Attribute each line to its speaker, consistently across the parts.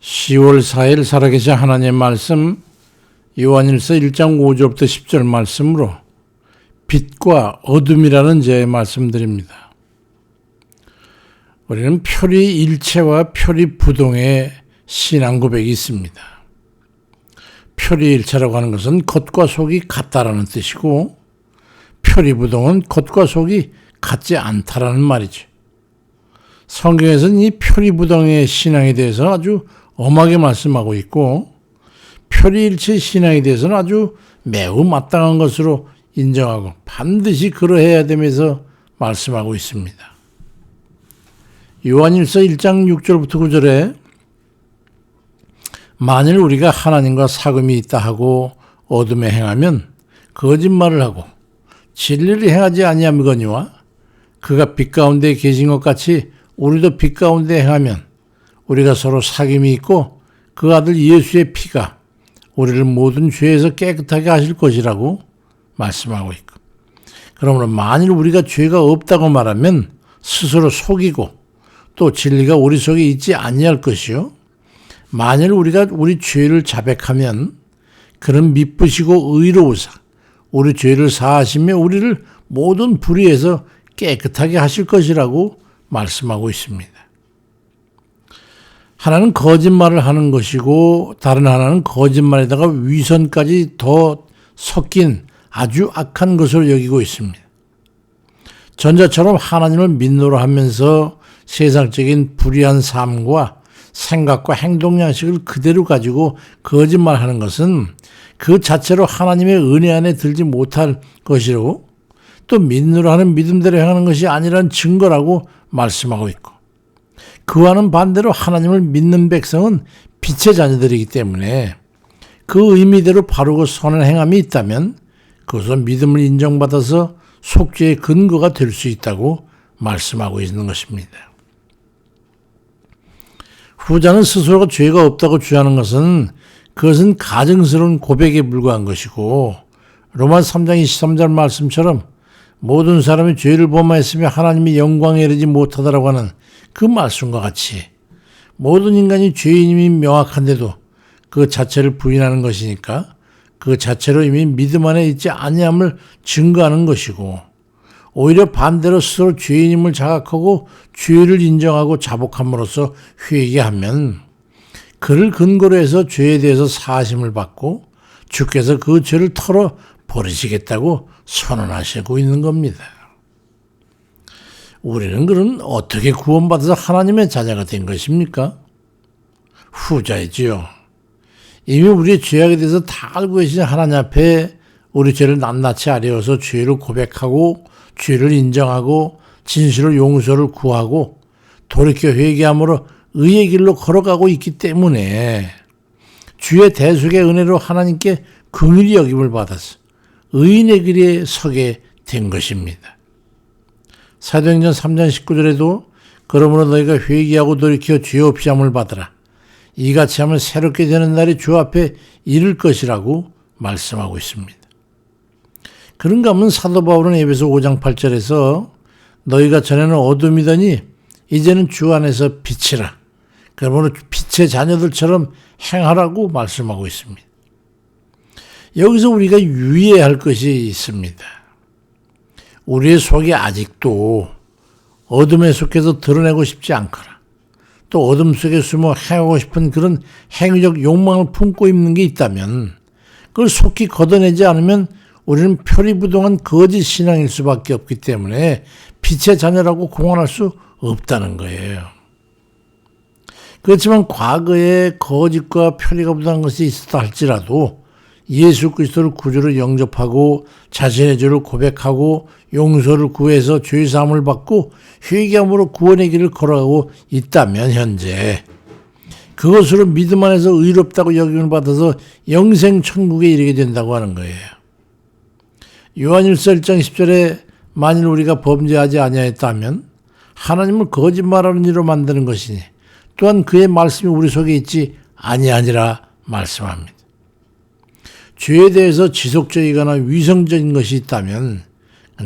Speaker 1: 10월 4일 살아계신 하나님의 말씀 요한일서 1장 5절부터 10절 말씀으로 빛과 어둠이라는 제의 말씀드립니다. 우리는 표리일체와 표리부동의 신앙 고백이 있습니다. 표리일체라고 하는 것은 겉과 속이 같다라는 뜻이고, 표리부동은 겉과 속이 같지 않다라는 말이죠. 성경에서는 이 표리부동의 신앙에 대해서 아주 엄하게 말씀하고 있고, 표리일체 신앙에 대해서는 아주 매우 마땅한 것으로 인정하고 반드시 그러해야 되면서 말씀하고 있습니다. 요한일서 1장 6절부터 9절에 만일 우리가 하나님과 사귐이 있다 하고 어둠에 행하면 거짓말을 하고 진리를 행하지 아니함이거니와 그가 빛 가운데 계신 것 같이 우리도 빛 가운데 행하면 우리가 서로 사귐이 있고 그 아들 예수의 피가 우리를 모든 죄에서 깨끗하게 하실 것이라고 말씀하고 있고, 그러므로 만일 우리가 죄가 없다고 말하면 스스로 속이고 또 진리가 우리 속에 있지 아니할 것이요, 만일 우리가 우리 죄를 자백하면 그는 미쁘시고 의로우사 우리 죄를 사하시며 우리를 모든 불의에서 깨끗하게 하실 것이라고 말씀하고 있습니다. 하나는 거짓말을 하는 것이고 다른 하나는 거짓말에다가 위선까지 더 섞인 아주 악한 것으로 여기고 있습니다. 전자처럼 하나님을 믿노라 하면서 세상적인 불의한 삶과 생각과 행동 양식을 그대로 가지고 거짓말하는 것은 그 자체로 하나님의 은혜 안에 들지 못할 것이고, 또 믿노라 하는 믿음대로 행하는 것이 아니라는 증거라고 말씀하고 있고, 그와는 반대로 하나님을 믿는 백성은 빛의 자녀들이기 때문에 그 의미대로 바르고 선한 행함이 있다면 그것은 믿음을 인정받아서 속죄의 근거가 될 수 있다고 말씀하고 있는 것입니다. 후자는 스스로가 죄가 없다고 주장하는 것은 그것은 가증스러운 고백에 불과한 것이고, 로마서 3장 23절 말씀처럼 모든 사람이 죄를 범하였으며 하나님의 영광에 이르지 못하다라고 하는 그 말씀과 같이 모든 인간이 죄인임이 명확한데도 그 자체를 부인하는 것이니까 그 자체로 이미 믿음 안에 있지 아니함을 증거하는 것이고, 오히려 반대로 스스로 죄인임을 자각하고 죄를 인정하고 자복함으로써 회개하면 그를 근거로 해서 죄에 대해서 사하심을 받고 주께서 그 죄를 털어 버리시겠다고 선언하시고 있는 겁니다. 우리는 그럼 어떻게 구원받아서 하나님의 자녀가 된 것입니까? 후자이지요. 이미 우리의 죄악에 대해서 다 알고 계신 하나님 앞에 우리 죄를 낱낱이 아뢰어서 죄를 고백하고 죄를 인정하고 진실로 용서를 구하고 돌이켜 회개함으로 의의 길로 걸어가고 있기 때문에 주의 대속의 은혜로 하나님께 긍휼히 여김을 받아서 의인의 길에 서게 된 것입니다. 사도행전 3장 19절에도 그러므로 너희가 회개하고 돌이켜 죄 없이 함을 받으라. 이같이 하면 새롭게 되는 날이 주 앞에 이를 것이라고 말씀하고 있습니다. 그런가 하면 사도 바울은 에베소 5장 8절에서 너희가 전에는 어둠이더니 이제는 주 안에서 빛이라. 그러므로 빛의 자녀들처럼 행하라고 말씀하고 있습니다. 여기서 우리가 유의해야 할 것이 있습니다. 우리의 속이 아직도 어둠에 속해서 드러내고 싶지 않거나 또 어둠 속에 숨어 행하고 싶은 그런 행위적 욕망을 품고 있는 게 있다면 그걸 속히 걷어내지 않으면 우리는 표리부동한 거짓 신앙일 수밖에 없기 때문에 빛의 자녀라고 공언할 수 없다는 거예요. 그렇지만 과거에 거짓과 표리가 부당한 것이 있었다 할지라도 예수 그리스도를 구주로 영접하고 자신의 죄를 고백하고 용서를 구해서 죄사함을 받고 회개함으로 구원의 길을 걸어가고 있다면 현재 그것으로 믿음 안에서 의롭다고 여김을 받아서 영생 천국에 이르게 된다고 하는 거예요. 요한일서 1장 10절에 만일 우리가 범죄하지 아니하였다면 하나님을 거짓말하는 이로 만드는 것이니 또한 그의 말씀이 우리 속에 있지 아니하니라 말씀합니다. 죄에 대해서 지속적이거나 위성적인 것이 있다면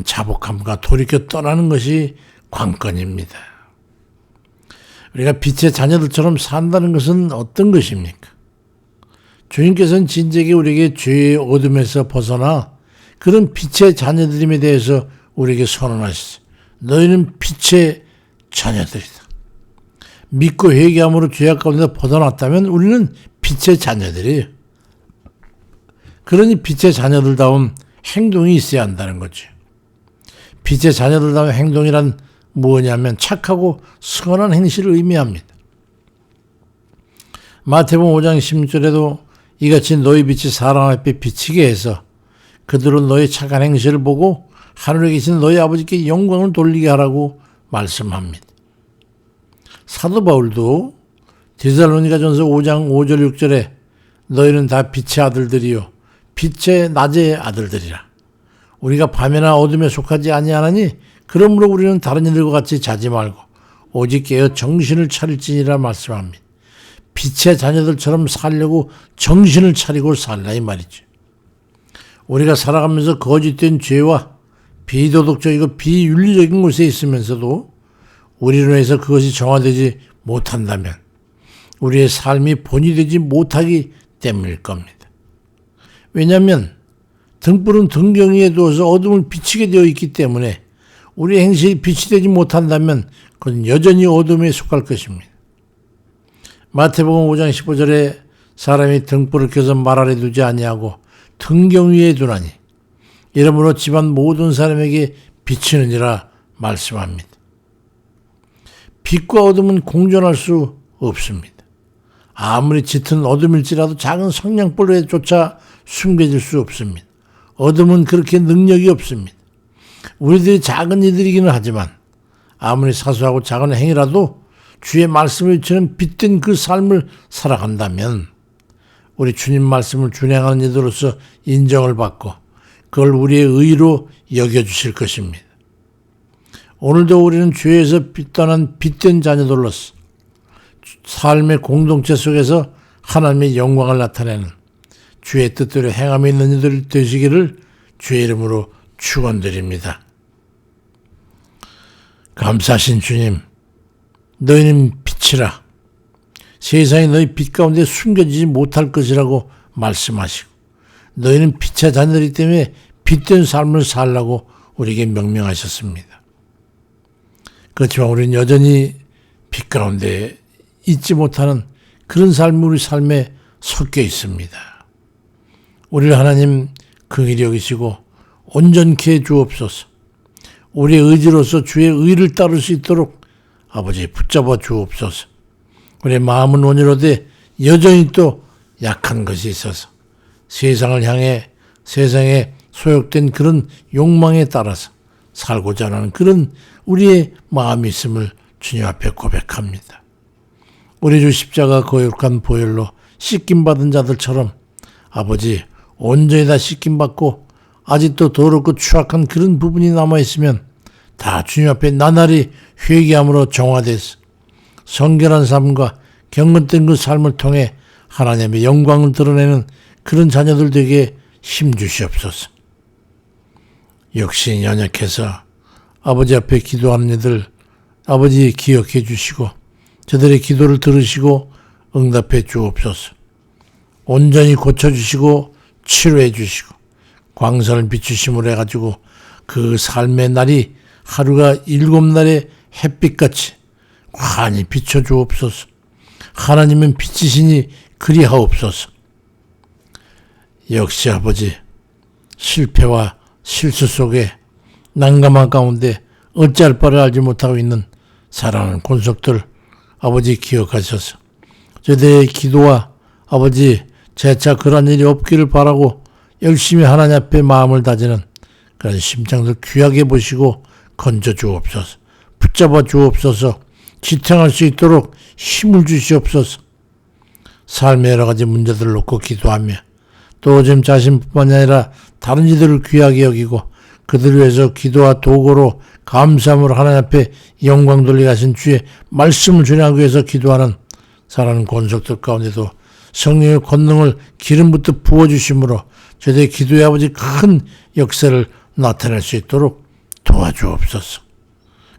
Speaker 1: 자복함과 돌이켜 떠나는 것이 관건입니다. 우리가 빛의 자녀들처럼 산다는 것은 어떤 것입니까? 주님께서는 진작에 우리에게 죄의 어둠에서 벗어나 그런 빛의 자녀들임에 대해서 우리에게 선언하셨어요. 너희는 빛의 자녀들이다. 믿고 회개함으로 죄악 가운데 벗어났다면 우리는 빛의 자녀들이에요. 그러니 빛의 자녀들다운 행동이 있어야 한다는 거죠. 빛의 자녀들다운 행동이란 뭐냐면 착하고 선한 행실을 의미합니다. 마태복음 5장 16절에도 이같이 너희 빛이 사람 앞에 비치게 해서 그들은 너희 착한 행실을 보고 하늘에 계신 너희 아버지께 영광을 돌리게 하라고 말씀합니다. 사도 바울도 데살로니가전서 5장 5절 6절에 너희는 다 빛의 아들들이요 빛의 낮의 아들들이라. 우리가 밤이나 어둠에 속하지 아니하나니 그러므로 우리는 다른 이들과 같이 자지 말고 오직 깨어 정신을 차릴지니라 말씀합니다. 빛의 자녀들처럼 살려고 정신을 차리고 살라 이 말이죠. 우리가 살아가면서 거짓된 죄와 비도덕적이고 비윤리적인 곳에 있으면서도 우리로 해서 그것이 정화되지 못한다면 우리의 삶이 본이 되지 못하기 때문일 겁니다. 왜냐하면 등불은 등경 위에 두어서 어둠을 비치게 되어 있기 때문에 우리의 행실이 빛이 되지 못한다면 그건 여전히 어둠에 속할 것입니다. 마태복음 5장 15절에 사람이 등불을 켜서 말 아래 두지 아니하고 등경 위에 두나니 이러므로 집안 모든 사람에게 비치느니라 말씀합니다. 빛과 어둠은 공존할 수 없습니다. 아무리 짙은 어둠일지라도 작은 성냥불에조차 숨겨질 수 없습니다. 어둠은 그렇게 능력이 없습니다. 우리들이 작은 이들이기는 하지만 아무리 사소하고 작은 행위라도 주의 말씀을 외치는 빛된 그 삶을 살아간다면 우리 주님 말씀을 준행하는 이들로서 인정을 받고 그걸 우리의 의로 여겨주실 것입니다. 오늘도 우리는 죄에서 빛나는 빛된 자녀들로서 삶의 공동체 속에서 하나님의 영광을 나타내는 주의 뜻대로 행함이 있는 이들 되시기를 주의 이름으로 축원드립니다. 감사하신 주님, 너희는 빛이라. 세상에 너희 빛 가운데 숨겨지지 못할 것이라고 말씀하시고 너희는 빛의 자녀들이기 때문에 빛된 삶을 살라고 우리에게 명령하셨습니다. 그렇지만 우리는 여전히 빛 가운데 있지 못하는 그런 삶이 우리 삶에 섞여 있습니다. 우리를 하나님 긍휼히 여기시고 온전케 해 주옵소서. 우리의 의지로서 주의 의를 따를 수 있도록 아버지 붙잡아 주옵소서. 우리의 마음은 온유로되 여전히 또 약한 것이 있어서 세상을 향해 세상에 소욕된 그런 욕망에 따라서 살고자 하는 그런 우리의 마음이 있음을 주님 앞에 고백합니다. 우리 주 십자가 거룩한 보혈로 씻김받은 자들처럼 아버지 온전히 다 씻김받고 아직도 더럽고 추악한 그런 부분이 남아있으면 다 주님 앞에 나날이 회개함으로 정화돼서 성결한 삶과 경건된 그 삶을 통해 하나님의 영광을 드러내는 그런 자녀들 되게 힘주시옵소서. 역시 연약해서 아버지 앞에 기도하는 이들 아버지 기억해 주시고 저들의 기도를 들으시고 응답해 주옵소서. 온전히 고쳐주시고 치료해 주시고 광선을 비추심으로 해가지고 그 삶의 날이 하루가 7날의 햇빛같이 환히 비춰주옵소서. 하나님은 빛이시니 그리하옵소서. 역시 아버지 실패와 실수 속에 난감한 가운데 어찌할 바를 알지 못하고 있는 사랑하는 권속들 아버지 기억하셔서 저들의 기도와 아버지 재차 그런 일이 없기를 바라고 열심히 하나님 앞에 마음을 다지는 그런 심장들 귀하게 보시고 건져 주옵소서. 붙잡아 주옵소서. 지탱할 수 있도록 힘을 주시옵소서. 삶의 여러 가지 문제들을 놓고 기도하며 또 지금 자신뿐만 아니라 다른 이들을 귀하게 여기고 그들을 위해서 기도와 도구로 감사함으로 하나님 앞에 영광 돌리게 하신 주의 말씀을 준행하기 위해서 기도하는 사랑하는 권속들 가운데도 성령의 권능을 기름부터 부어주심으로 저희의 기도의 아버지 큰 역사를 나타낼 수 있도록 도와주옵소서.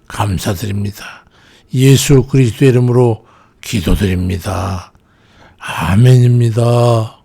Speaker 1: 감사드립니다. 예수 그리스도의 이름으로 기도드립니다. 아멘입니다.